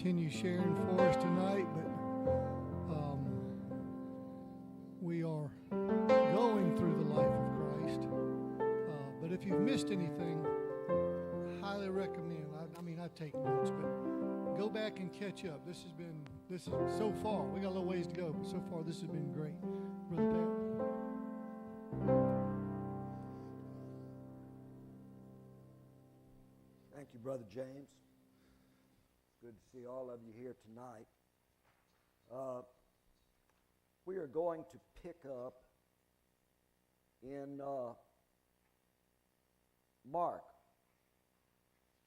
continue sharing for us tonight, but we are going through the life of Christ. But if you've missed anything, I highly recommend. I take notes, but go back and catch up. This is so far. We got a little ways to go, but so far this has been great, Brother Pat. Thank you, Brother James. It's good to see all of you here tonight. We are going to pick up in Mark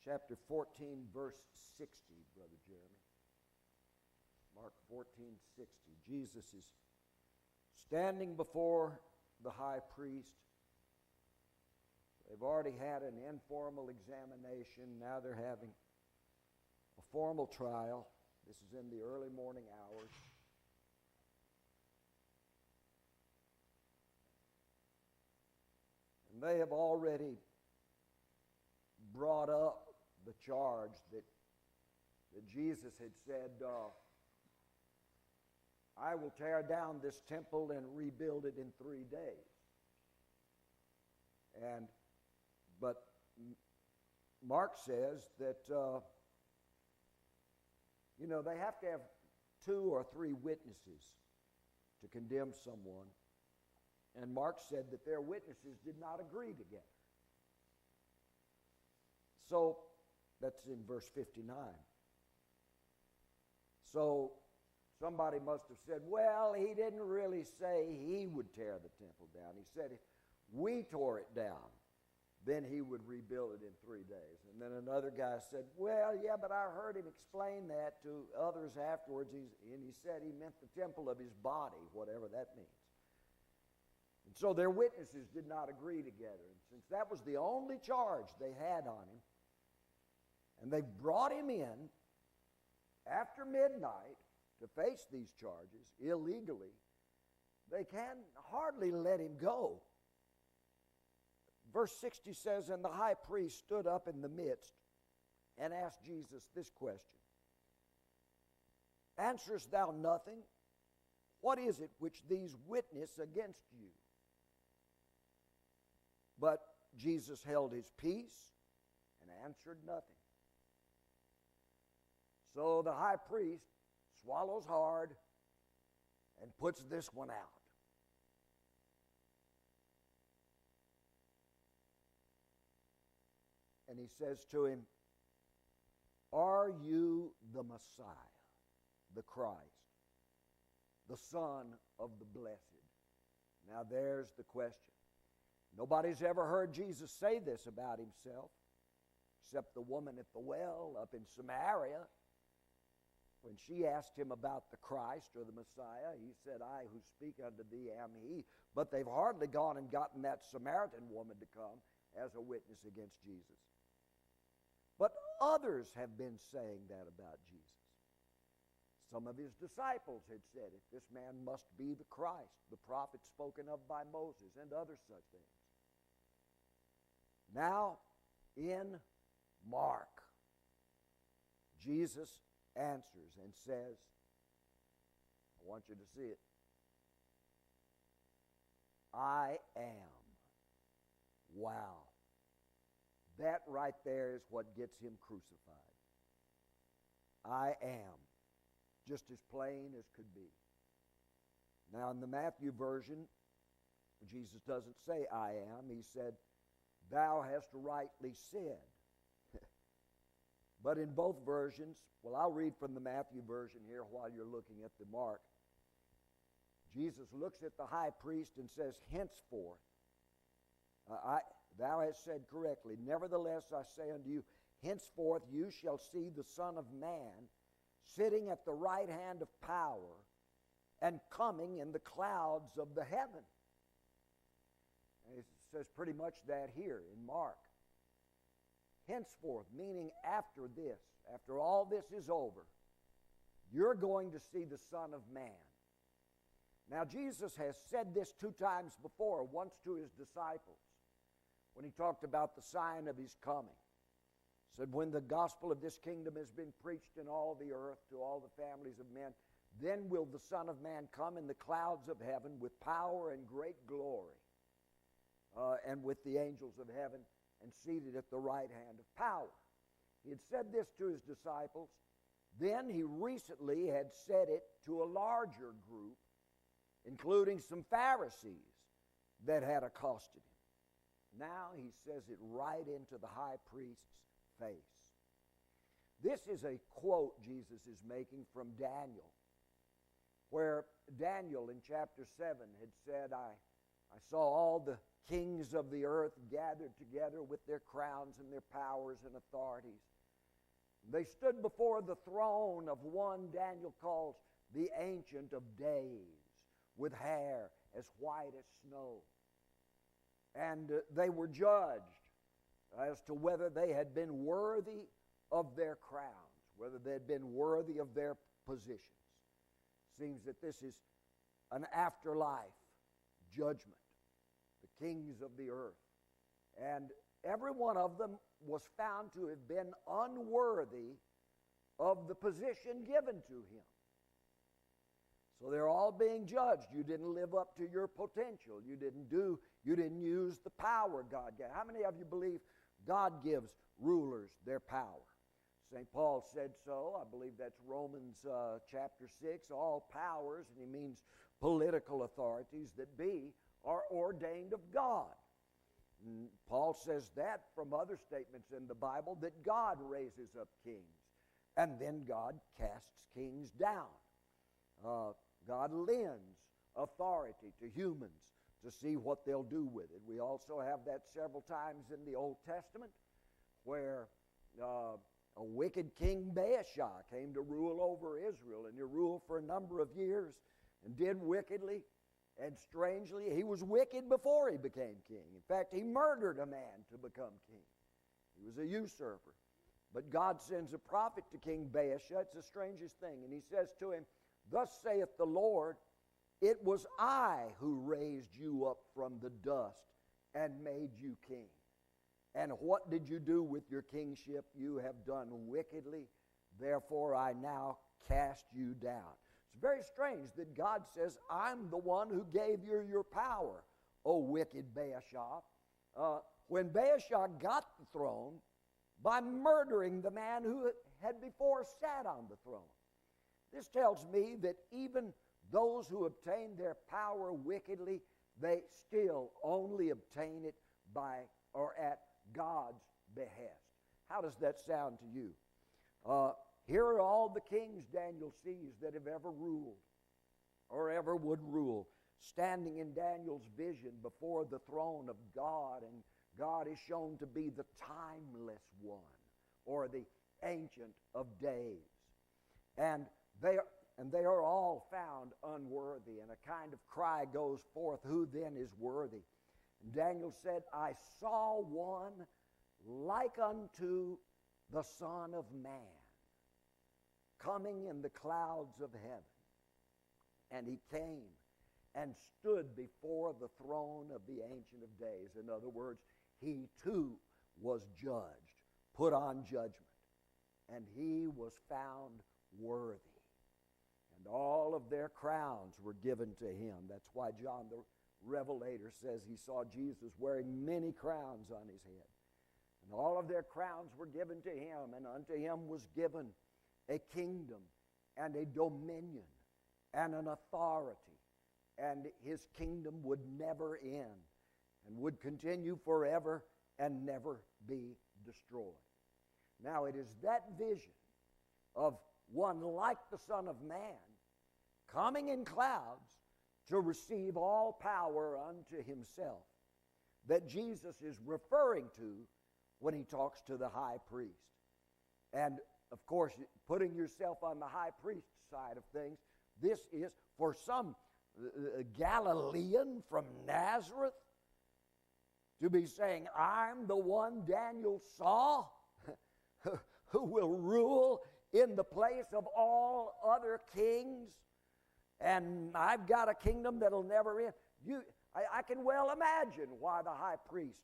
chapter 14, verse 60, Brother Jeremy. Mark 14:60. Jesus is standing before the high priest. They've already had an informal examination. Now they're having a formal trial. This is in the early morning hours. And they have already brought up the charge that Jesus had said, I will tear down this temple and rebuild it in 3 days. But Mark says that, they have to have 2 or 3 witnesses to condemn someone. And Mark said that their witnesses did not agree together. So, that's in verse 59. So, somebody must have said, well, he didn't really say he would tear the temple down. He said if we tore it down, then he would rebuild it in 3 days. And then another guy said, well, yeah, but I heard him explain that to others afterwards, and he said he meant the temple of his body, whatever that means. And so their witnesses did not agree together. And since that was the only charge they had on him, and they brought him in after midnight to face these charges illegally, they can hardly let him go. Verse 60 says, and the high priest stood up in the midst and asked Jesus this question. Answerest thou nothing? What is it which these witness against you? But Jesus held his peace and answered nothing. So the high priest swallows hard and puts this one out. And he says to him, are you the Messiah, the Christ, the Son of the Blessed? Now there's the question. Nobody's ever heard Jesus say this about himself, except the woman at the well up in Samaria. When she asked him about the Christ or the Messiah, he said, I who speak unto thee am he. But they've hardly gone and gotten that Samaritan woman to come as a witness against Jesus. But others have been saying that about Jesus. Some of his disciples had said, if this man must be the Christ, the prophet spoken of by Moses, and other such things. Now, in Mark, Jesus answers and says, I want you to see it. I am. Wow. That right there is what gets him crucified. I am. Just as plain as could be. Now in the Matthew version, Jesus doesn't say I am. He said, thou hast rightly said. But in both versions, well, I'll read from the Matthew version here while you're looking at the Mark. Jesus looks at the high priest and says, henceforth, thou hast said correctly, nevertheless I say unto you, henceforth you shall see the Son of Man sitting at the right hand of power and coming in the clouds of the heaven. And it says pretty much that here in Mark. Henceforth, meaning after this, after all this is over, you're going to see the Son of Man. Now, Jesus has said this 2 times before, once to his disciples, when he talked about the sign of his coming. Said, when the gospel of this kingdom has been preached in all the earth to all the families of men, then will the Son of Man come in the clouds of heaven with power and great glory, and with the angels of heaven, and seated at the right hand of power. He had said this to his disciples. Then he recently had said it to a larger group, including some Pharisees that had accosted him. Now he says it right into the high priest's face. This is a quote Jesus is making from Daniel, where Daniel in chapter 7 had said, I saw all the kings of the earth gathered together with their crowns and their powers and authorities. They stood before the throne of one Daniel calls the Ancient of Days, with hair as white as snow. And they were judged as to whether they had been worthy of their crowns, whether they had been worthy of their positions. Seems that this is an afterlife judgment, the kings of the earth. And every one of them was found to have been unworthy of the position given to him. So they're all being judged. You didn't live up to your potential. You didn't use the power God gave. How many of you believe God gives rulers their power? St. Paul said so. I believe that's Romans chapter 6. All powers, and he means political authorities that be, are ordained of God. And Paul says that from other statements in the Bible, that God raises up kings, and then God casts kings down. God lends authority to humans to see what they'll do with it. We also have that several times in the Old Testament, where a wicked king Baasha came to rule over Israel, and he ruled for a number of years and did wickedly. And strangely, he was wicked before he became king. In fact, he murdered a man to become king. He was a usurper. But God sends a prophet to King Baasha. It's the strangest thing. And he says to him, "Thus saith the Lord, it was I who raised you up from the dust and made you king. And what did you do with your kingship? You have done wickedly. Therefore I now cast you down." It's very strange that God says, I'm the one who gave you your power, O wicked Baasha. When Baasha got the throne by murdering the man who had before sat on the throne. This tells me that even those who obtain their power wickedly, they still only obtain it by or at God's behest. How does that sound to you? Here are all the kings Daniel sees that have ever ruled or ever would rule, standing in Daniel's vision before the throne of God, and God is shown to be the timeless one, or the Ancient of Days. And they are all found unworthy, and a kind of cry goes forth, who then is worthy? And Daniel said, I saw one like unto the Son of Man, coming in the clouds of heaven. And he came and stood before the throne of the Ancient of Days. In other words, he too was judged, put on judgment, and he was found worthy. And all of their crowns were given to him. That's why John the Revelator says he saw Jesus wearing many crowns on his head. And all of their crowns were given to him, and unto him was given a kingdom and a dominion and an authority, and his kingdom would never end and would continue forever and never be destroyed. Now it is that vision of one like the Son of Man coming in clouds to receive all power unto himself that Jesus is referring to when he talks to the high priest. And of course, putting yourself on the high priest's side of things, this is for some Galilean from Nazareth to be saying, I'm the one Daniel saw who will rule in the place of all other kings, and I've got a kingdom that'll never end. I can well imagine why the high priest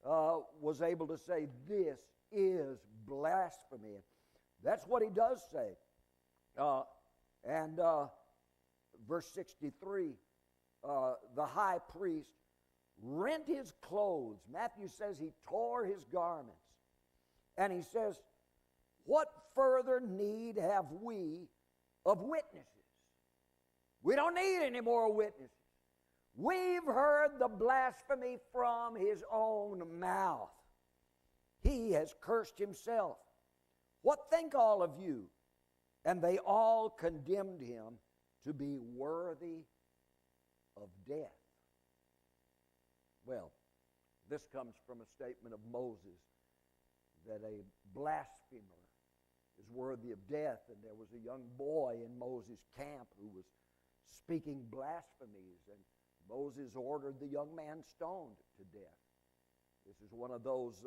was able to say, this is blasphemy. That's what he does say. And verse 63, the high priest rent his clothes. Matthew says he tore his garments. And he says, what further need have we of witnesses? We don't need any more witnesses. We've heard the blasphemy from his own mouth. He has cursed himself. What think all of you? And they all condemned him to be worthy of death. Well, this comes from a statement of Moses that a blasphemer is worthy of death. And there was a young boy in Moses' camp who was speaking blasphemies, and Moses ordered the young man stoned to death. This is one of those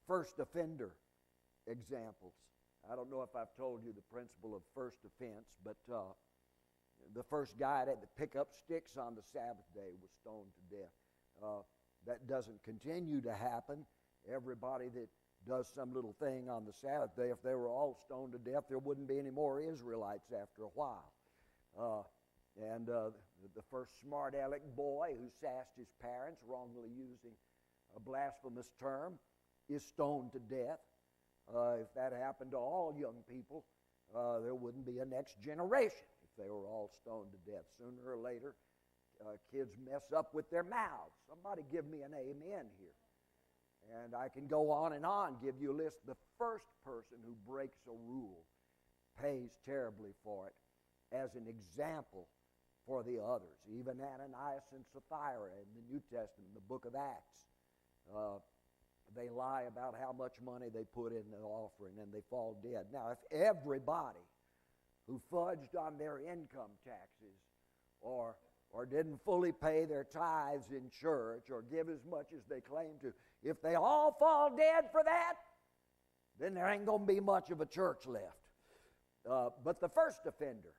first offender examples. I don't know if I've told you the principle of first offense, but the first guy that had to pick up sticks on the Sabbath day was stoned to death. That doesn't continue to happen. Everybody that does some little thing on the Sabbath day, if they were all stoned to death, there wouldn't be any more Israelites after a while. And the first smart aleck boy who sassed his parents, wrongly using a blasphemous term, is stoned to death. If that happened to all young people, there wouldn't be a next generation if they were all stoned to death. Sooner or later, kids mess up with their mouths. Somebody give me an amen here. And I can go on and on, give you a list. The first person who breaks a rule pays terribly for it as an example for the others. Even Ananias and Sapphira in the New Testament, in the book of Acts, they lie about how much money they put in the offering and they fall dead. Now, if everybody who fudged on their income taxes or didn't fully pay their tithes in church or give as much as they claim to, if they all fall dead for that, then there ain't going to be much of a church left. But the first offender,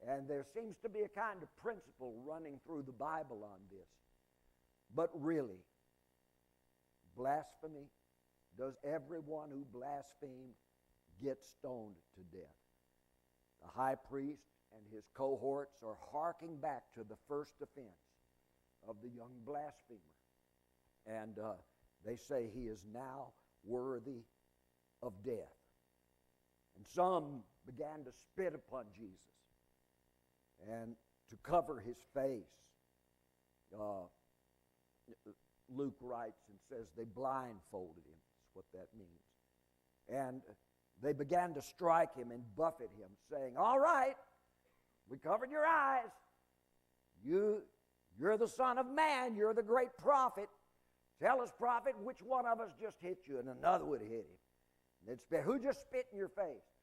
and there seems to be a kind of principle running through the Bible on this, but really, blasphemy, does everyone who blasphemed get stoned to death? The high priest and his cohorts are harking back to the first offense of the young blasphemer. And they say he is now worthy of death. And some began to spit upon Jesus and to cover his face. Luke writes and says they blindfolded him. That's what that means. And they began to strike him and buffet him, saying, all right, we covered your eyes. You're the Son of Man. You're the great prophet. Tell us, prophet, which one of us just hit you? And another would hit him. And they'd spit, who just spit in your face?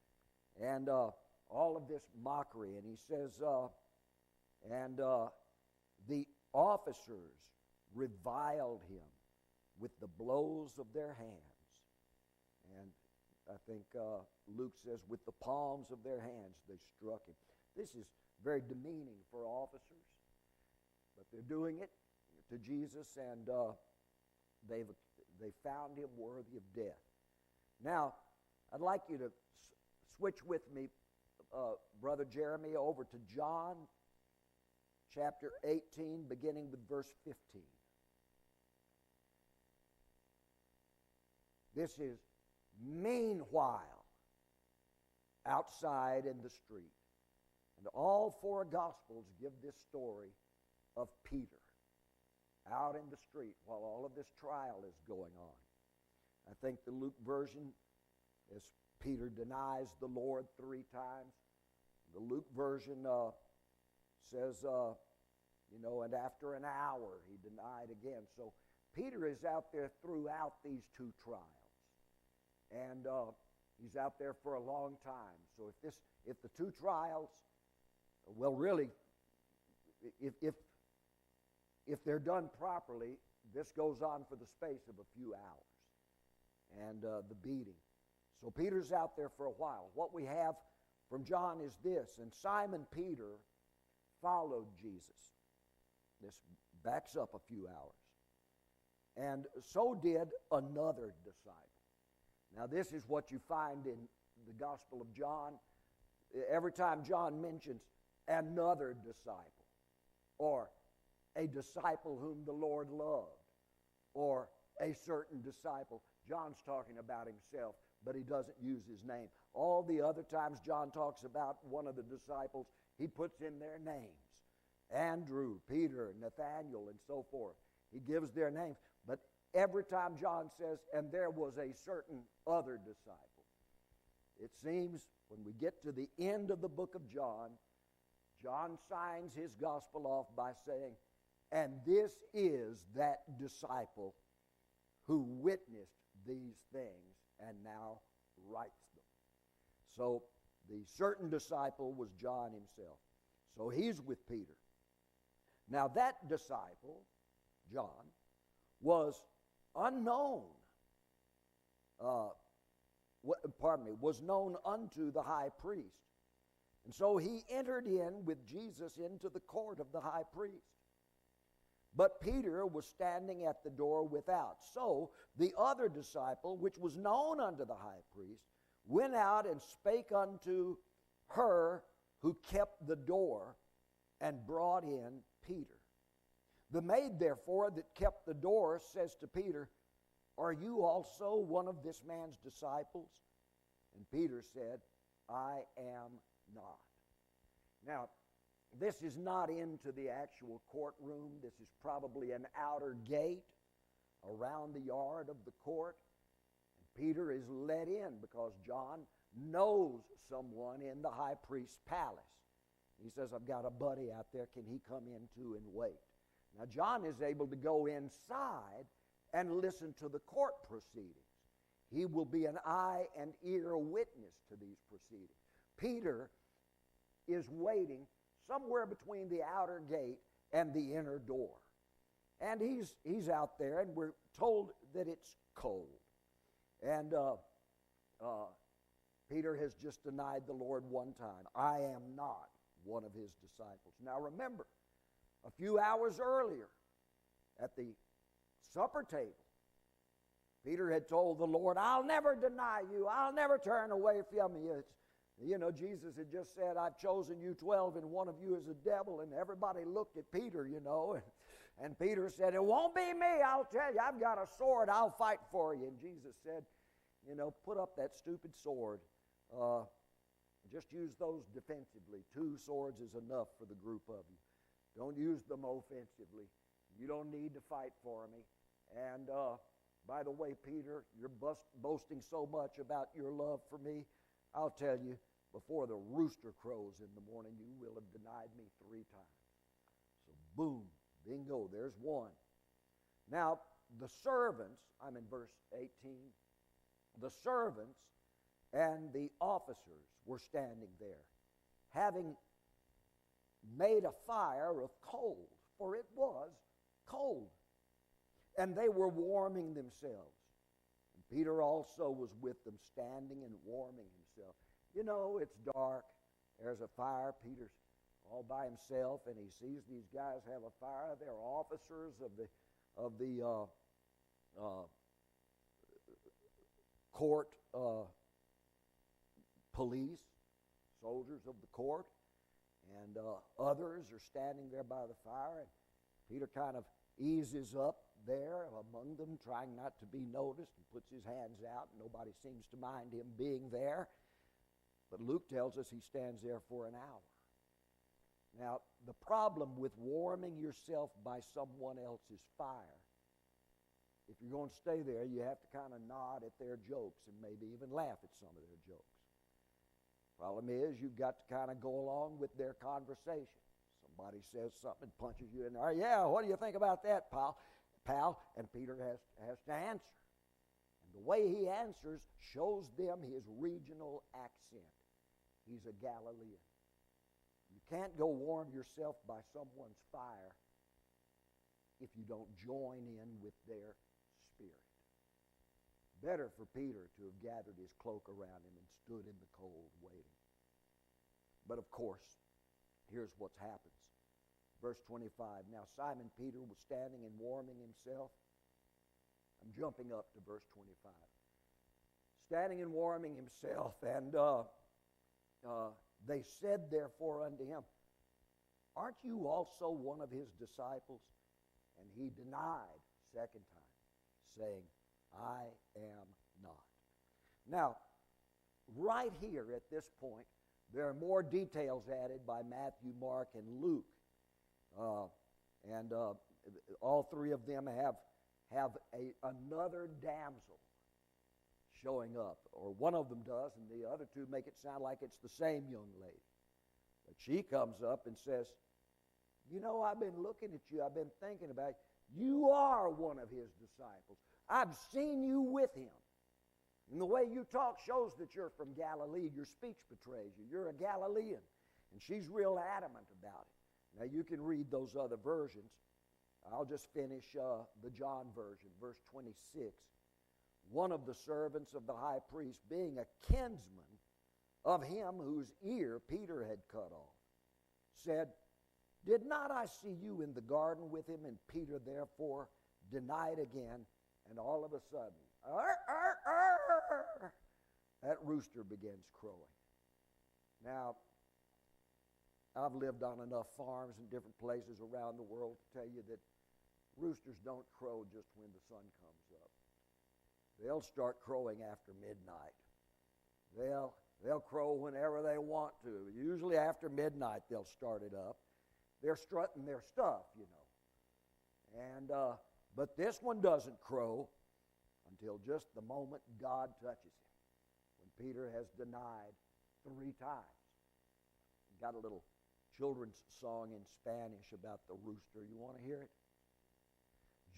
And all of this mockery. And he says, the officers reviled him with the blows of their hands. And I think Luke says, with the palms of their hands they struck him. This is very demeaning for officers, but they're doing it to Jesus, and they found him worthy of death. Now, I'd like you to switch with me, Brother Jeremy, over to John chapter 18, beginning with verse 15. This is meanwhile outside in the street. And all four Gospels give this story of Peter out in the street while all of this trial is going on. I think the Luke version, as Peter denies the Lord 3 times, the Luke version says, and after an hour he denied again. So Peter is out there throughout these 2 trials. And he's out there for a long time. So if the 2 trials, well, really, if they're done properly, this goes on for the space of a few hours. And the beating. So Peter's out there for a while. What we have from John is this, and Simon Peter followed Jesus. This backs up a few hours. And so did another disciple. Now, this is what you find in the Gospel of John. Every time John mentions another disciple, or a disciple whom the Lord loved, or a certain disciple, John's talking about himself, but he doesn't use his name. All the other times John talks about one of the disciples, he puts in their names. Andrew, Peter, Nathaniel, and so forth. He gives their names. But every time John says, and there was a certain other disciple, it seems when we get to the end of the book of John, John signs his gospel off by saying, and this is that disciple who witnessed these things and now writes them. So the certain disciple was John himself. So he's with Peter. Now that disciple, John, was unknown, was known unto the high priest. And so he entered in with Jesus into the court of the high priest. But Peter was standing at the door without. So the other disciple, which was known unto the high priest, went out and spake unto her who kept the door, and brought in Peter. The maid, therefore, that kept the door says to Peter, are you also one of this man's disciples? And Peter said, I am not. Now, this is not into the actual courtroom. This is probably an outer gate around the yard of the court. And Peter is let in because John knows someone in the high priest's palace. He says, I've got a buddy out there. Can he come in too and wait? Now, John is able to go inside and listen to the court proceedings. He will be an eye and ear witness to these proceedings. Peter is waiting somewhere between the outer gate and the inner door. And he's out there, and we're told that it's cold. And Peter has just denied the Lord one time. I am not one of his disciples. Now remember, a few hours earlier at the supper table, Peter had told the Lord, I'll never deny you. I'll never turn away from you. Jesus had just said, I've chosen you 12 and one of you is a devil. And everybody looked at Peter, and Peter said, it won't be me. I'll tell you, I've got a sword. I'll fight for you. And Jesus said, put up that stupid sword. Just use those defensively. 2 swords is enough for the group of you. Don't use them offensively. You don't need to fight for me. And by the way, Peter, you're boasting so much about your love for me. I'll tell you, before the rooster crows in the morning, you will have denied me 3 times. So boom, bingo, there's one. Now, the servants, I'm in verse 18, the servants and the officers were standing there, having made a fire of coals, for it was cold, and they were warming themselves. And Peter also was with them, standing and warming himself. It's dark. There's a fire. Peter's all by himself, and he sees these guys have a fire. They're officers of the court police, soldiers of the court, and others are standing there by the fire. And Peter kind of eases up there among them, trying not to be noticed, and puts his hands out. Nobody seems to mind him being there. But Luke tells us he stands there for an hour. Now, the problem with warming yourself by someone else's fire, if you're going to stay there, you have to kind of nod at their jokes and maybe even laugh at some of their jokes. Problem is, you've got to kind of go along with their conversation. Somebody says something, punches you in there. Yeah, what do you think about that, pal? And Peter has to answer. And the way he answers shows them his regional accent. He's a Galilean. You can't go warm yourself by someone's fire if you don't join in with their spirit. Better for Peter to have gathered his cloak around him and stood in the cold waiting. But of course, here's what happens. Verse 25, now Simon Peter was standing and warming himself. I'm jumping up to verse 25. standing and warming himself. And they said therefore unto him, aren't you also one of his disciples? And he denied second time, saying, I am not. Now, right here at this point, there are more details added by Matthew, Mark, and Luke. And all three of them have another damsel showing up. Or one of them does, and the other two make it sound like it's the same young lady. But she comes up and says, you know, I've been looking at you. I've been thinking about you. You are one of his disciples. I've seen you with him. And the way you talk shows that you're from Galilee. Your speech betrays you. You're a Galilean. And she's real adamant about it. Now, you can read those other versions. I'll just finish the John version, verse 26. One of the servants of the high priest, being a kinsman of him whose ear Peter had cut off, said, did not I see you in the garden with him? And Peter therefore denied again, and all of a sudden, that rooster begins crowing. Now, I've lived on enough farms in different places around the world to tell you that roosters don't crow just when the sun comes up. They'll start crowing after midnight. They'll crow whenever they want to. Usually after midnight they'll start it up. They're strutting their stuff, you know. And but this one doesn't crow until just the moment God touches him, when Peter has denied 3 times. Got a little children's song in Spanish about the rooster. You want to hear it?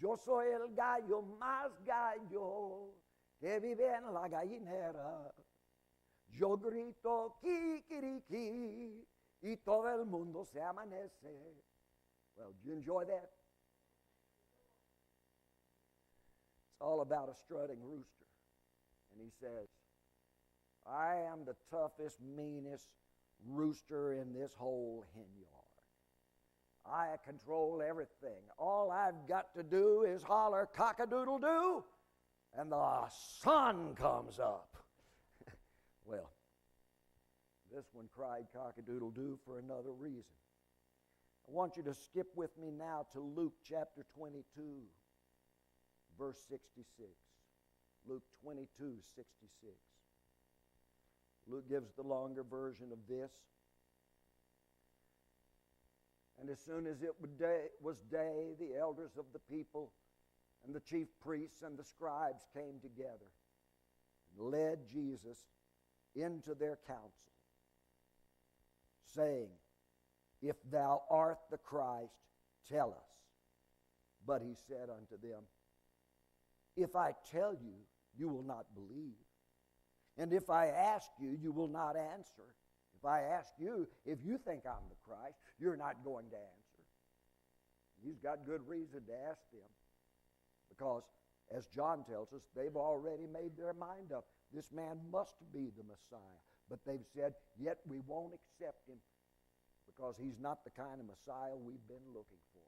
Yo soy el gallo más gallo que vive en la gallinera. Yo grito kikiriki y todo el mundo se amanece. Well, did you enjoy that? It's all about a strutting rooster. And he says, I am the toughest, meanest rooster in this whole hen yard. I control everything. All I've got to do is holler cock-a-doodle-doo, and the sun comes up. Well, this one cried cock-a-doodle-doo for another reason. I want you to skip with me now to Luke chapter 22, verse 66. Luke 22, 66. Luke gives the longer version of this. And as soon as it was day, the elders of the people and the chief priests and the scribes came together and led Jesus into their council, saying, if thou art the Christ, tell us. But he said unto them, if I tell you, you will not believe. And if I ask you, you will not answer. If I ask you, if you think I'm the Christ, you're not going to answer. He's got good reason to ask them. Because, as John tells us, they've already made their mind up. This man must be the Messiah. But they've said, yet we won't accept him because he's not the kind of Messiah we've been looking for.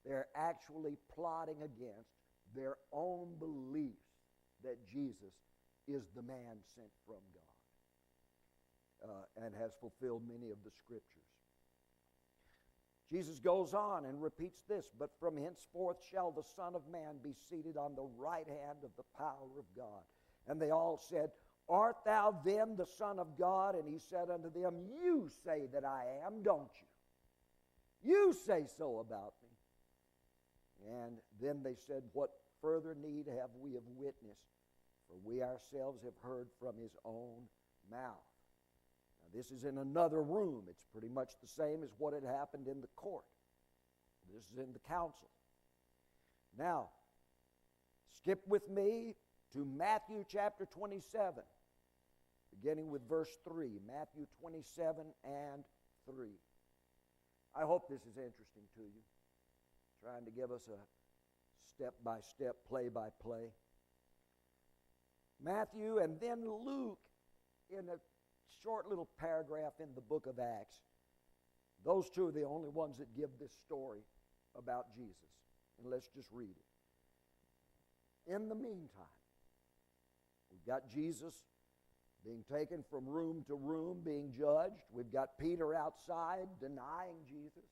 They're actually plotting against their own beliefs that Jesus is the man sent from God and has fulfilled many of the Scriptures. Jesus goes on and repeats this, but from henceforth shall the Son of Man be seated on the right hand of the power of God. And they all said, art thou then the Son of God? And he said unto them, you say that I am, don't you? You say so about me. And then they said, what further need have we of witness? For we ourselves have heard from his own mouth. Now, this is in another room. It's pretty much the same as what had happened in the court. This is in the council. Now, skip with me to Matthew chapter 27, beginning with verse 3. Matthew 27 and 3. I hope this is interesting to you. Trying to give us a step-by-step, play-by-play. Matthew and then Luke, in a short little paragraph in the book of Acts, those two are the only ones that give this story about Jesus. And let's just read it. In the meantime, We've got Jesus being taken from room to room, being judged. We've got Peter outside denying Jesus.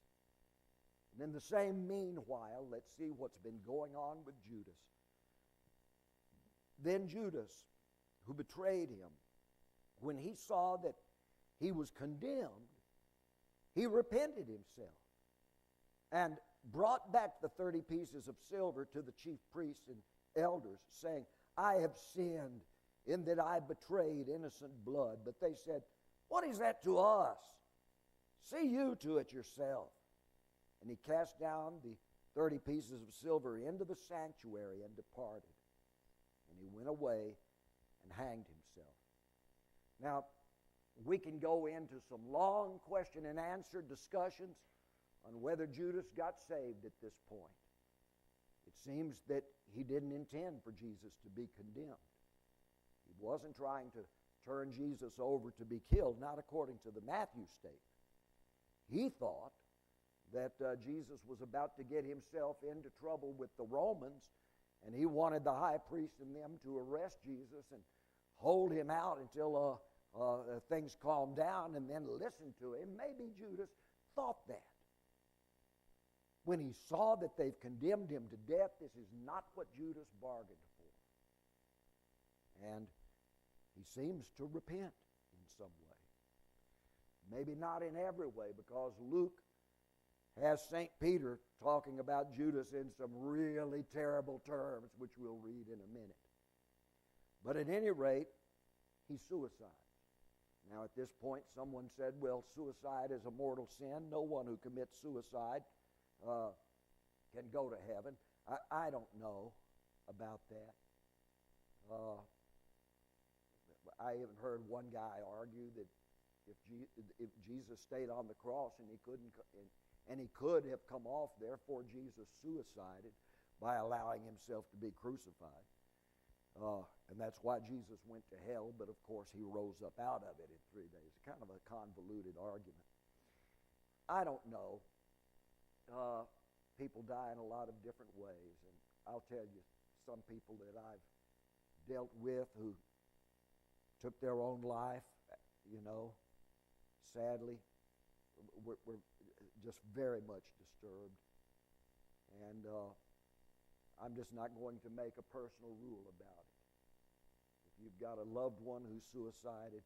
And in the same meanwhile, let's see what's been going on with Judas. Then Judas, who betrayed him, when he saw that he was condemned, he repented himself and brought back the 30 pieces of silver to the chief priests and elders, saying, I have sinned in that I betrayed innocent blood. But they said, what is that to us? See you to it yourself. And he cast down the 30 pieces of silver into the sanctuary and departed. And he went away and hanged himself. Now, we can go into some long question and answer discussions on whether Judas got saved at this point. It seems that he didn't intend for Jesus to be condemned. He wasn't trying to turn Jesus over to be killed, not according to the Matthew statement. He thought that Jesus was about to get himself into trouble with the Romans, and he wanted the high priest and them to arrest Jesus and hold him out until things calmed down and then listen to him. Maybe Judas thought that. When he saw that they've condemned him to death, this is not what Judas bargained for. And he seems to repent in some way. Maybe not in every way, because Luke has St. Peter talking about Judas in some really terrible terms, which we'll read in a minute. But at any rate, he suicides. Now at this point, someone said, well, suicide is a mortal sin. No one who commits suicide can go to heaven. I don't know about that. I even heard one guy argue that if Jesus stayed on the cross and he could have come off, therefore Jesus suicided by allowing himself to be crucified. And that's why Jesus went to hell, but of course he rose up out of it in 3 days. Kind of a convoluted argument. I don't know. People die in a lot of different ways, and I'll tell you, some people that I've dealt with who took their own life, sadly, we're just very much disturbed. And I'm just not going to make a personal rule about it. If you've got a loved one who suicided,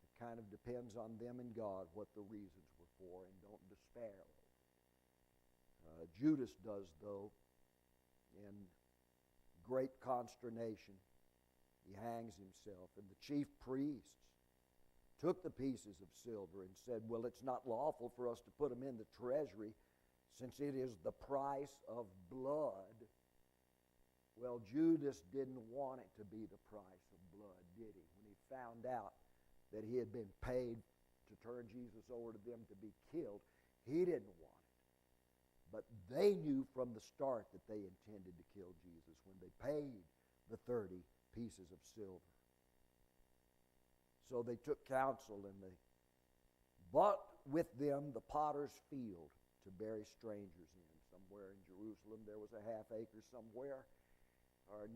it kind of depends on them and God what the reasons were for, and don't despair over it. Judas does, though, in great consternation. He hangs himself, and the chief priests took the pieces of silver and said, well, it's not lawful for us to put them in the treasury since it is the price of blood. Well, Judas didn't want it to be the price of blood, did he? When he found out that he had been paid to turn Jesus over to them to be killed, he didn't want it. But they knew from the start that they intended to kill Jesus when they paid the 30 pieces of silver. So they took counsel, and they bought with them the potter's field to bury strangers in. Somewhere in Jerusalem there was a half acre somewhere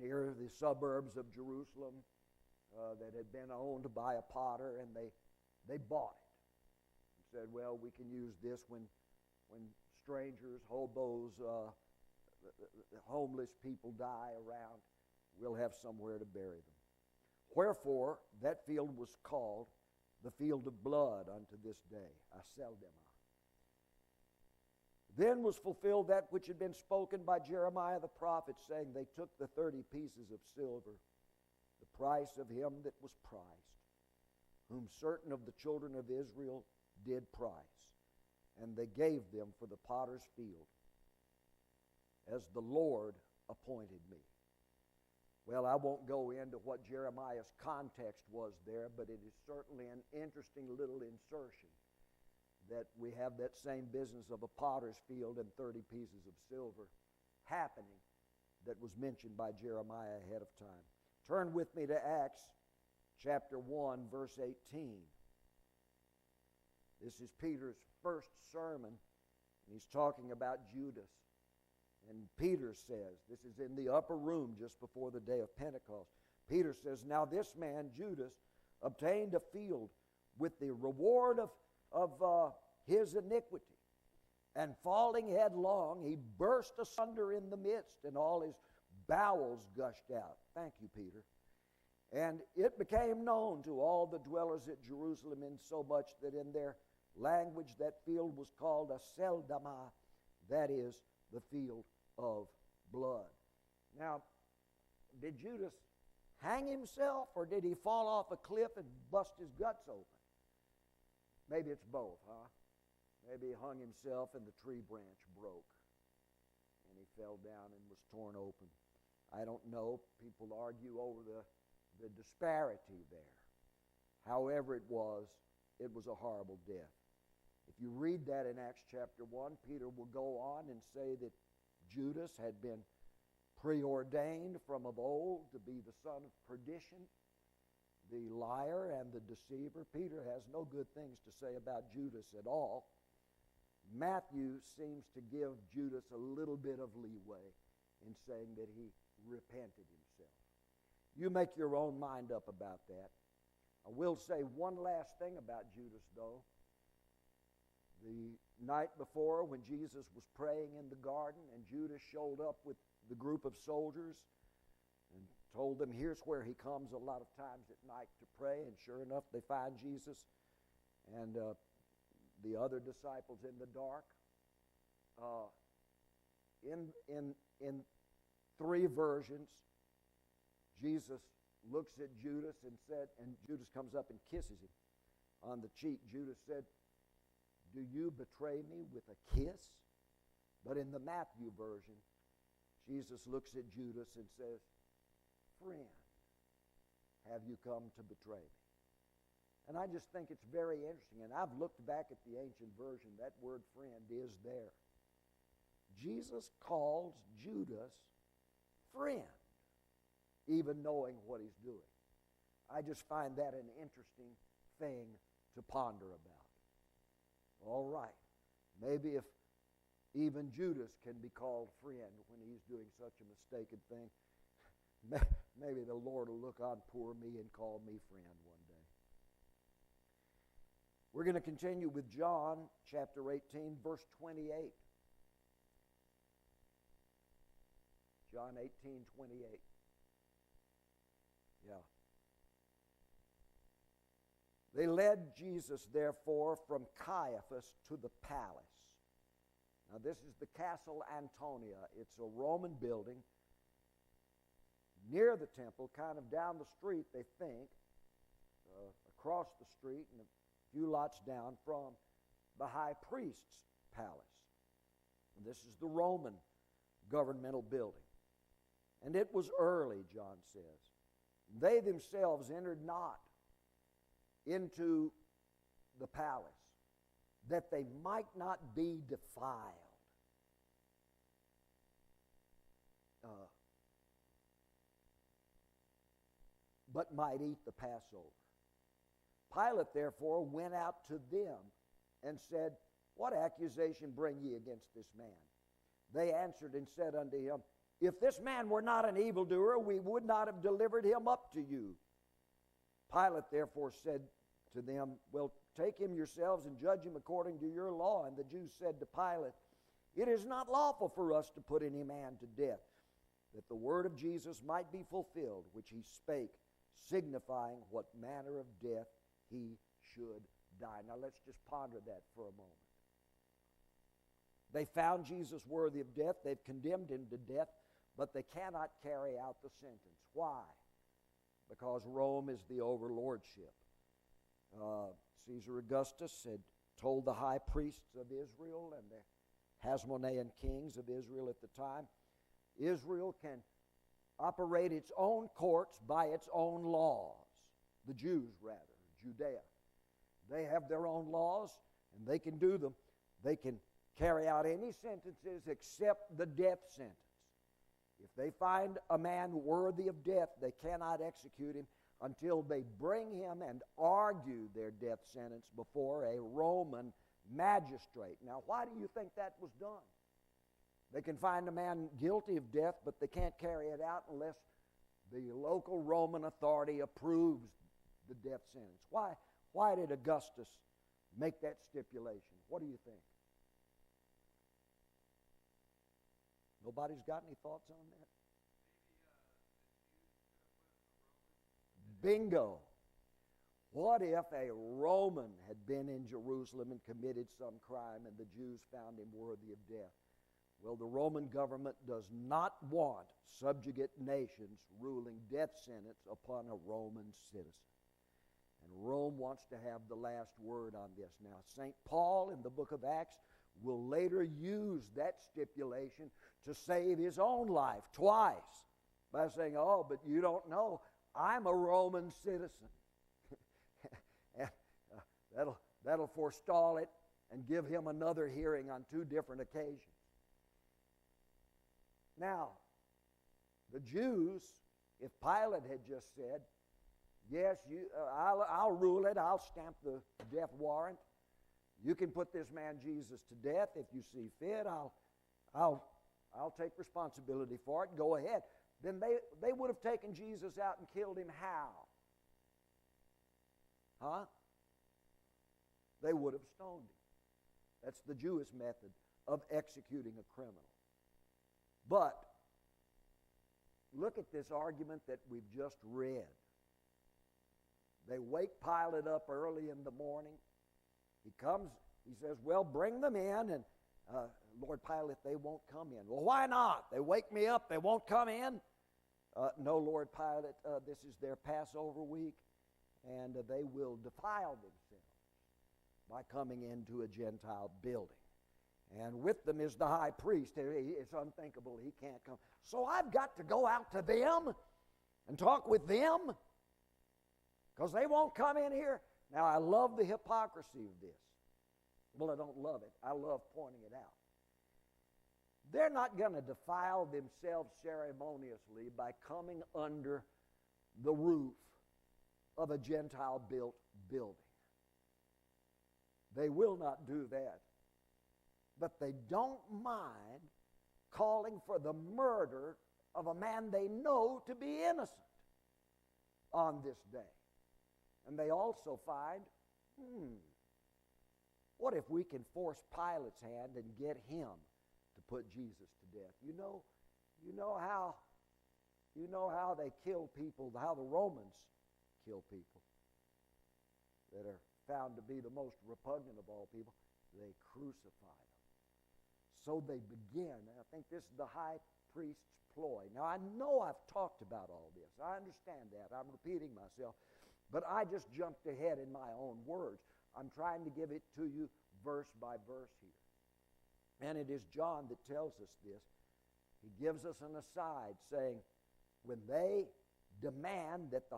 near the suburbs of Jerusalem that had been owned by a potter, and they bought it and said, well, we can use this when strangers, hobos, homeless people die around, we'll have somewhere to bury them. Wherefore, that field was called the field of blood unto this day, Aceldama. Then was fulfilled that which had been spoken by Jeremiah the prophet, saying, they took the 30 pieces of silver, the price of him that was priced, whom certain of the children of Israel did price, and they gave them for the potter's field, as the Lord appointed me. Well, I won't go into what Jeremiah's context was there, but it is certainly an interesting little insertion that we have that same business of a potter's field and 30 pieces of silver happening that was mentioned by Jeremiah ahead of time. Turn with me to Acts chapter 1, verse 18. This is Peter's first sermon, and he's talking about Judas. And Peter says, this is in the upper room just before the day of Pentecost, Peter says, now this man, Judas, obtained a field with the reward of his iniquity. And falling headlong, he burst asunder in the midst, and all his bowels gushed out. Thank you, Peter. And it became known to all the dwellers at Jerusalem, insomuch that in their language that field was called Aceldama, that is, the field of blood. Now, did Judas hang himself, or did he fall off a cliff and bust his guts open? Maybe it's both, huh? Maybe he hung himself and the tree branch broke and he fell down and was torn open. I don't know. People argue over the disparity there. However it was a horrible death. If you read that in Acts chapter 1, Peter will go on and say that Judas had been preordained from of old to be the son of perdition, the liar and the deceiver. Peter has no good things to say about Judas at all. Matthew seems to give Judas a little bit of leeway in saying that he repented himself. You make your own mind up about that. I will say one last thing about Judas, though. The night before, when Jesus was praying in the garden and Judas showed up with the group of soldiers and told them, here's where he comes a lot of times at night to pray, and sure enough, they find Jesus and the other disciples in the dark. In three versions, Jesus looks at Judas and said, and Judas comes up and kisses him on the cheek. Judas said, do you betray me with a kiss? But in the Matthew version, Jesus looks at Judas and says, friend, have you come to betray me? And I just think it's very interesting. And I've looked back at the ancient version. That word friend is there. Jesus calls Judas friend, even knowing what he's doing. I just find that an interesting thing to ponder about. All right. Maybe if even Judas can be called friend when he's doing such a mistaken thing, maybe the Lord will look on poor me and call me friend one day. We're going to continue with John chapter 18, verse 28. John 18:28. Yeah. They led Jesus, therefore, from Caiaphas to the palace. Now, this is the Castle Antonia. It's a Roman building near the temple, kind of down the street, they think, across the street and a few lots down from the high priest's palace. And this is the Roman governmental building. And it was early, John says. They themselves entered not into the palace, that they might not be defiled. But might eat the Passover. Pilate, therefore, went out to them and said, what accusation bring ye against this man? They answered and said unto him, if this man were not an evildoer, we would not have delivered him up to you. Pilate therefore said to them, well, take him yourselves and judge him according to your law. And the Jews said to Pilate, it is not lawful for us to put any man to death, that the word of Jesus might be fulfilled, which he spake, signifying what manner of death he should die. Now let's just ponder that for a moment. They found Jesus worthy of death. They've condemned him to death, but they cannot carry out the sentence. Why? Because Rome is the overlordship. Caesar Augustus had told the high priests of Israel and the Hasmonean kings of Israel at the time, Israel can operate its own courts by its own laws. The Jews, rather, Judea. They have their own laws, and they can do them. They can carry out any sentences except the death sentence. If they find a man worthy of death, they cannot execute him until they bring him and argue their death sentence before a Roman magistrate. Now, why do you think that was done? They can find a man guilty of death, but they can't carry it out unless the local Roman authority approves the death sentence. Why did Augustus make that stipulation? What do you think? Nobody's got any thoughts on that? Bingo. What if a Roman had been in Jerusalem and committed some crime and the Jews found him worthy of death? Well, the Roman government does not want subjugate nations ruling death sentence upon a Roman citizen. And Rome wants to have the last word on this. Now, St. Paul in the book of Acts will later use that stipulation to save his own life twice by saying, oh, but you don't know, I'm a Roman citizen. And that'll forestall it and give him another hearing on two different occasions. Now, the Jews, if Pilate had just said, yes, I'll rule it, I'll stamp the death warrant, you can put this man Jesus to death if you see fit, I'll take responsibility for it, go ahead. Then they would have taken Jesus out and killed him how? Huh? They would have stoned him. That's the Jewish method of executing a criminal. But look at this argument that we've just read. They wake Pilate up early in the morning. He comes, he says, well, bring them in. And Lord Pilate, they won't come in. Well, why not? They wake me up, they won't come in? No, Lord Pilate, this is their Passover week, and they will defile themselves by coming into a Gentile building. And with them is the high priest. It's unthinkable he can't come. So I've got to go out to them and talk with them because they won't come in here. Now, I love the hypocrisy of this. Well, I don't love it. I love pointing it out. They're not going to defile themselves ceremoniously by coming under the roof of a Gentile-built building. They will not do that. But they don't mind calling for the murder of a man they know to be innocent on this day. And they also find, what if we can force Pilate's hand and get him to put Jesus to death? You know how they kill people, how the Romans kill people that are found to be the most repugnant of all people. They crucify them. So they begin, and I think this is the high priest's ploy. Now, I know I've talked about all this. I understand that. I'm repeating myself. But I just jumped ahead in my own words. I'm trying to give it to you verse by verse here. And it is John that tells us this. He gives us an aside saying, when they demand that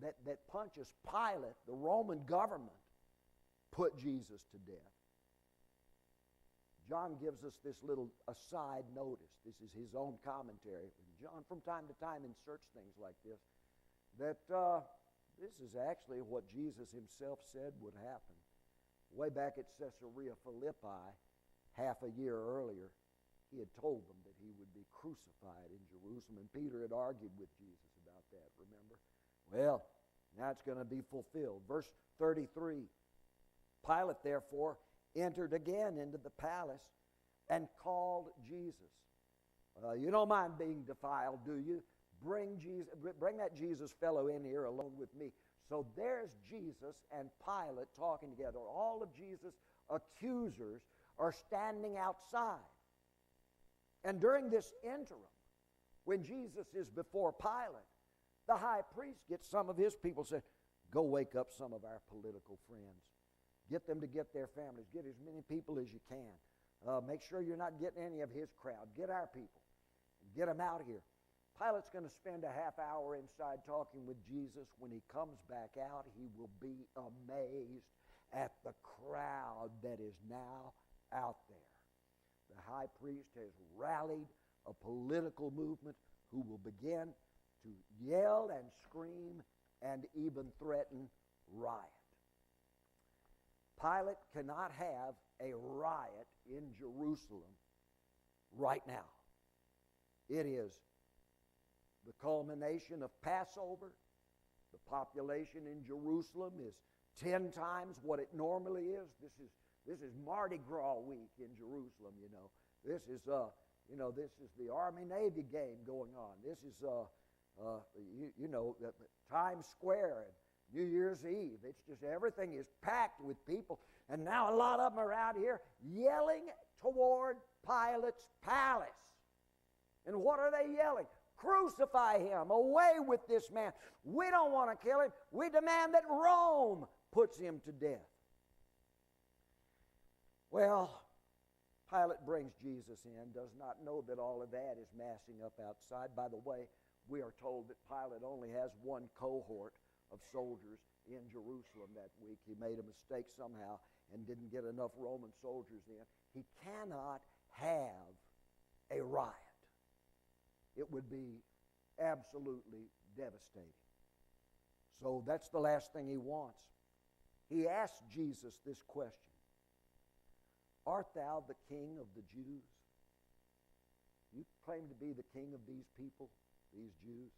that Pontius Pilate, the Roman government, put Jesus to death, John gives us this little aside notice. This is his own commentary. John, from time to time, inserts things like this, that this is actually what Jesus himself said would happen. Way back at Caesarea Philippi, half a year earlier, he had told them that he would be crucified in Jerusalem, and Peter had argued with Jesus about that, remember? Well, now it's going to be fulfilled. Verse 33, Pilate, therefore, entered again into the palace and called Jesus. You don't mind being defiled, do you? Bring that Jesus fellow in here along with me. So there's Jesus and Pilate talking together. All of Jesus' accusers are standing outside. And during this interim, when Jesus is before Pilate, the high priest gets some of his people, say, go wake up some of our political friends. Get them to get their families. Get as many people as you can. Make sure you're not getting any of his crowd. Get our people. Get them out of here. Pilate's going to spend a half hour inside talking with Jesus. When he comes back out, he will be amazed at the crowd that is now out there. The high priest has rallied a political movement who will begin to yell and scream and even threaten riot. Pilate cannot have a riot in Jerusalem right now. It is the culmination of Passover. The population in Jerusalem is 10 times what it normally is. This is Mardi Gras week in Jerusalem, you know. This is the Army-Navy game going on. This is, Times Square and New Year's Eve. It's just everything is packed with people. And now a lot of them are out here yelling toward Pilate's palace. And what are they yelling? Crucify him. Away with this man. We don't want to kill him. We demand that Rome puts him to death. Well, Pilate brings Jesus in, does not know that all of that is massing up outside. By the way, we are told that Pilate only has one cohort of soldiers in Jerusalem that week. He made a mistake somehow and didn't get enough Roman soldiers in. He cannot have a riot. It would be absolutely devastating. So that's the last thing he wants. He asked Jesus this question: Art thou the king of the Jews? You claim to be the king of these people, these Jews?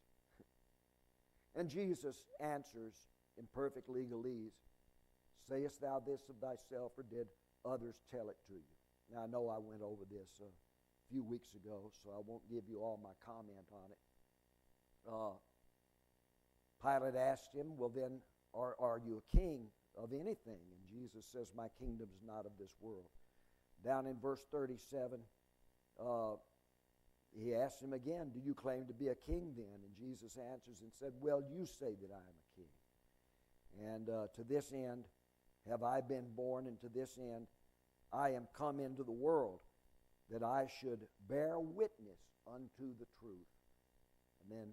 And Jesus answers in perfect legalese, Sayest thou this of thyself, or did others tell it to you? Now, I know I went over this a few weeks ago, so I won't give you all my comment on it. Pilate asked him, well then, are you a king of anything? And Jesus says, my kingdom's not of this world. Down in verse 37, he asked him again, do you claim to be a king then? And Jesus answers and said, well, you say that I am a king. And to this end have I been born, and to this end I am come into the world, that I should bear witness unto the truth. And then,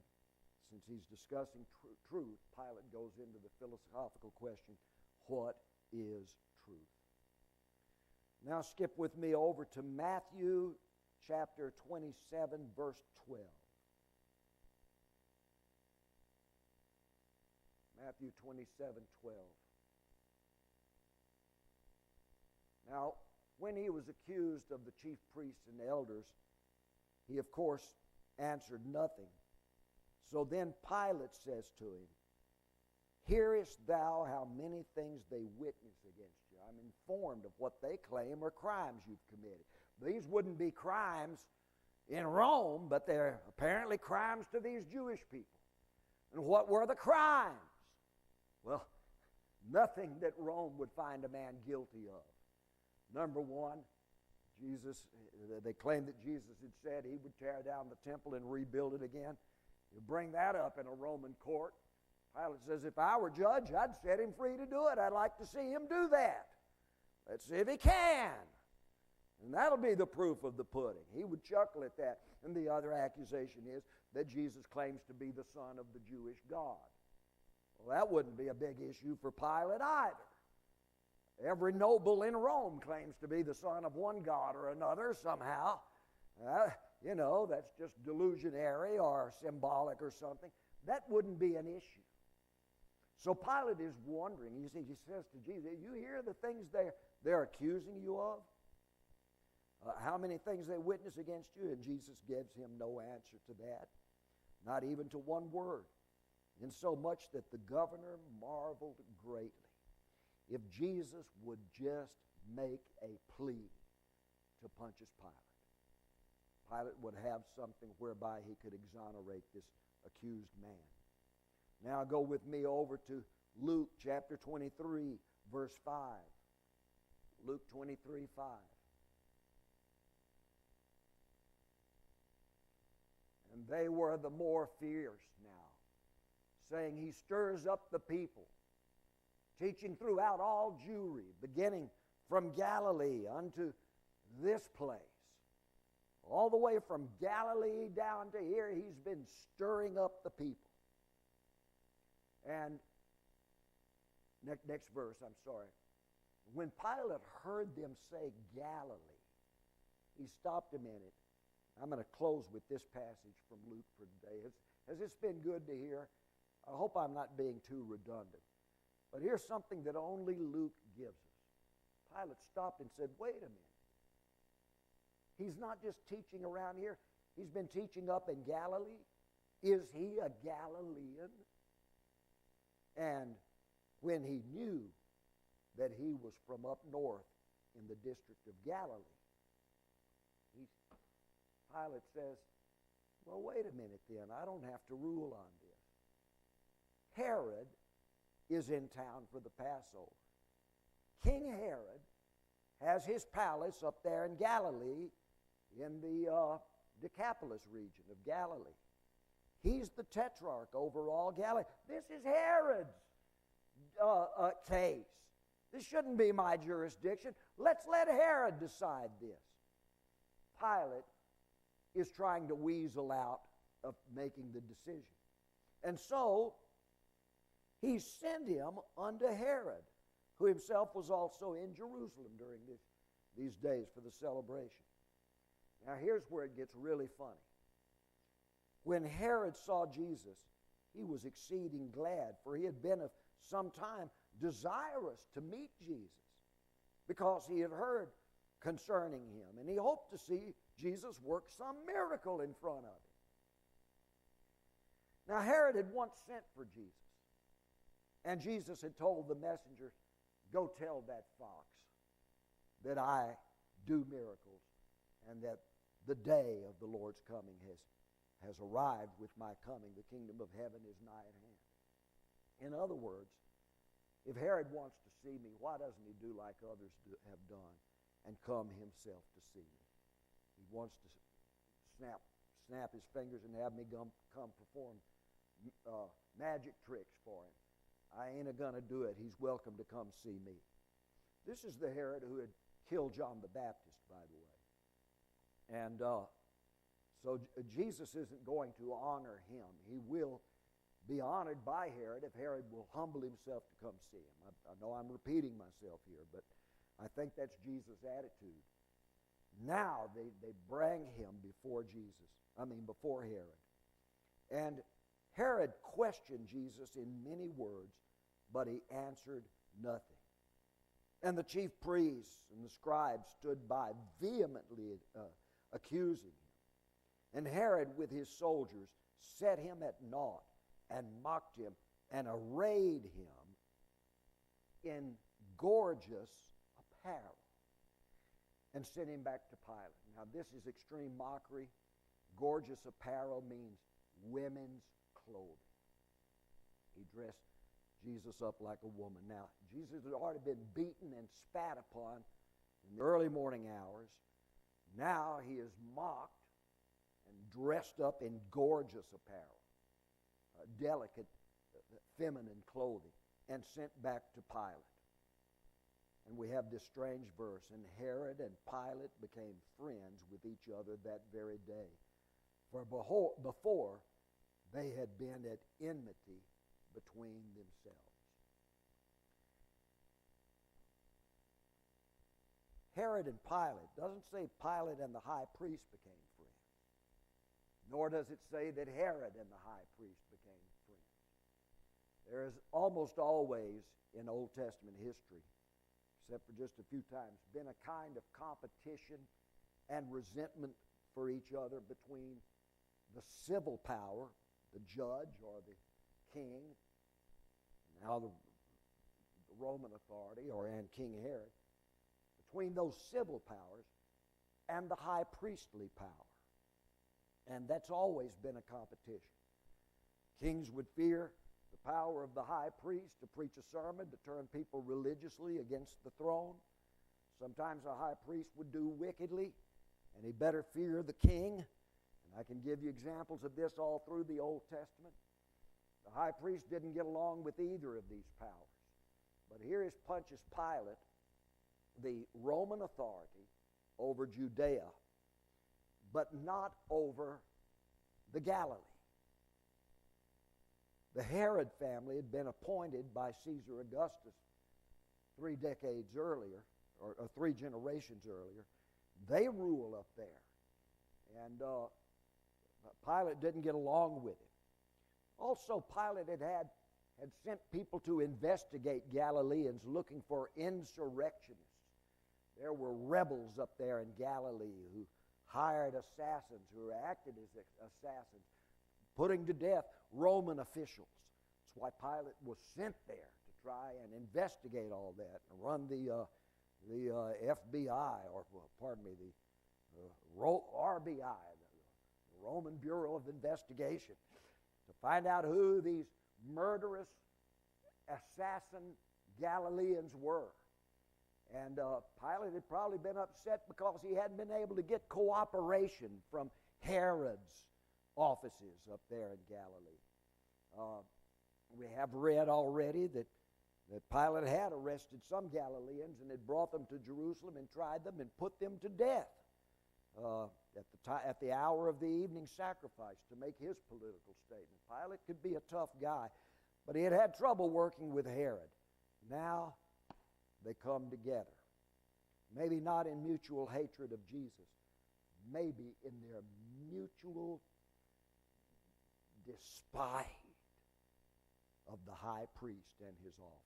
since he's discussing truth, Pilate goes into the philosophical question, what is truth? Now skip with me over to Matthew chapter 27, verse 12. Matthew 27:12. Now, when he was accused of the chief priests and elders, he of course answered nothing. So then Pilate says to him, hearest thou how many things they witness against you? I'm informed of what they claim are crimes you've committed. These wouldn't be crimes in Rome, but they're apparently crimes to these Jewish people. And what were the crimes? Well, nothing that Rome would find a man guilty of. Number one, they claimed that Jesus had said he would tear down the temple and rebuild it again. You bring that up in a Roman court. Pilate says, if I were judge, I'd set him free to do it. I'd like to see him do that. Let's see if he can. And that'll be the proof of the pudding. He would chuckle at that. And the other accusation is that Jesus claims to be the son of the Jewish God. Well, that wouldn't be a big issue for Pilate either. Every noble in Rome claims to be the son of one god or another somehow. That's just delusionary or symbolic or something. That wouldn't be an issue. So Pilate is wondering. He says to Jesus, you hear the things they're accusing you of? How many things they witness against you? And Jesus gives him no answer to that, not even to one word. Insomuch that the governor marveled greatly. If Jesus would just make a plea to Pontius Pilate, Pilate would have something whereby he could exonerate this accused man. Now go with me over to Luke chapter 23, verse 5. Luke 23, 5. And they were the more fierce now, saying, he stirs up the people, teaching throughout all Jewry, beginning from Galilee unto this place. All the way from Galilee down to here, he's been stirring up the people. And next verse, I'm sorry. When Pilate heard them say Galilee, he stopped a minute. I'm going to close with this passage from Luke for today. Has this been good to hear? I hope I'm not being too redundant. But here's something that only Luke gives us. Pilate stopped and said, wait a minute. He's not just teaching around here. He's been teaching up in Galilee. Is he a Galilean? And when he knew that he was from up north in the district of Galilee, Pilate says, well, wait a minute then. I don't have to rule on this. Herod is in town for the Passover. King Herod has his palace up there in Galilee, in the Decapolis region of Galilee. He's the tetrarch over all Galilee. This is Herod's case. This shouldn't be my jurisdiction. Let's let Herod decide this. Pilate is trying to weasel out of making the decision. And so, he sent him unto Herod, who himself was also in Jerusalem during these days for the celebration. Now, here's where it gets really funny. When Herod saw Jesus, he was exceeding glad, for he had been of some time desirous to meet Jesus, because he had heard concerning him, and he hoped to see Jesus work some miracle in front of him. Now, Herod had once sent for Jesus, and Jesus had told the messenger, go tell that fox that I do miracles, and that the day of the Lord's coming has arrived with my coming. The kingdom of heaven is nigh at hand. In other words, if Herod wants to see me, why doesn't he do like others have done and come himself to see me? He wants to snap his fingers and have me come perform magic tricks for him. I ain't going to do it. He's welcome to come see me. This is the Herod who had killed John the Baptist, by the way. And so Jesus isn't going to honor him. He will be honored by Herod if Herod will humble himself to come see him. I know I'm repeating myself here, but I think that's Jesus' attitude. Now they bring him before Herod. And Herod questioned Jesus in many words, but he answered nothing. And the chief priests and the scribes stood by, vehemently accusing him. And Herod with his soldiers set him at naught, and mocked him, and arrayed him in gorgeous apparel, and sent him back to Pilate. Now, this is extreme mockery. Gorgeous apparel means women's clothing. He dressed Jesus up like a woman. Now, Jesus had already been beaten and spat upon in the early morning hours. Now he is mocked and dressed up in gorgeous apparel, delicate, feminine clothing, and sent back to Pilate. And we have this strange verse, and Herod and Pilate became friends with each other that very day. For before they had been at enmity between themselves. Herod and Pilate doesn't say Pilate and the high priest became friends. Nor does it say that Herod and the high priest became friends. There is almost always in Old Testament history, except for just a few times, been a kind of competition and resentment for each other between the civil power, the judge or the king, now the Roman authority, and King Herod, between those civil powers and the high priestly power. And that's always been a competition. Kings would fear the power of the high priest to preach a sermon to turn people religiously against the throne. Sometimes a high priest would do wickedly, and he better fear the king. And I can give you examples of this all through the Old Testament. The high priest didn't get along with either of these powers. But here is Pontius Pilate, the Roman authority over Judea, but not over the Galilee. The Herod family had been appointed by Caesar Augustus 3 decades earlier, or 3 generations earlier. They rule up there. And Pilate didn't get along with him. Also, Pilate had sent people to investigate Galileans looking for insurrectionists. There were rebels up there in Galilee who hired assassins, who acted as assassins putting to death Roman officials. That's why Pilate was sent there to try and investigate all that and run the FBI, or pardon me, the RBI, the Roman Bureau of Investigation, to find out who these murderous assassin Galileans were. And Pilate had probably been upset because he hadn't been able to get cooperation from Herod's offices up there in Galilee. We have read already that Pilate had arrested some Galileans and had brought them to Jerusalem and tried them and put them to death at the hour of the evening sacrifice to make his political statement. Pilate could be a tough guy, but he had had trouble working with Herod. Now they come together. Maybe not in mutual hatred of Jesus, maybe in their mutual despite of the high priest and his office.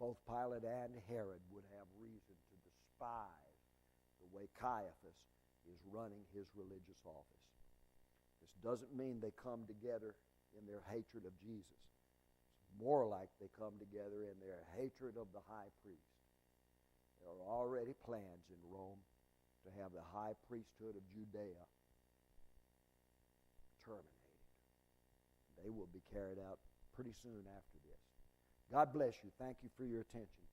Both Pilate and Herod would have reason to despise the way Caiaphas is running his religious office. This doesn't mean they come together in their hatred of Jesus. It's more like they come together in their hatred of the high priest. There are already plans in Rome to have the high priesthood of Judea terminated. They will be carried out pretty soon after this. God bless you. Thank you for your attention.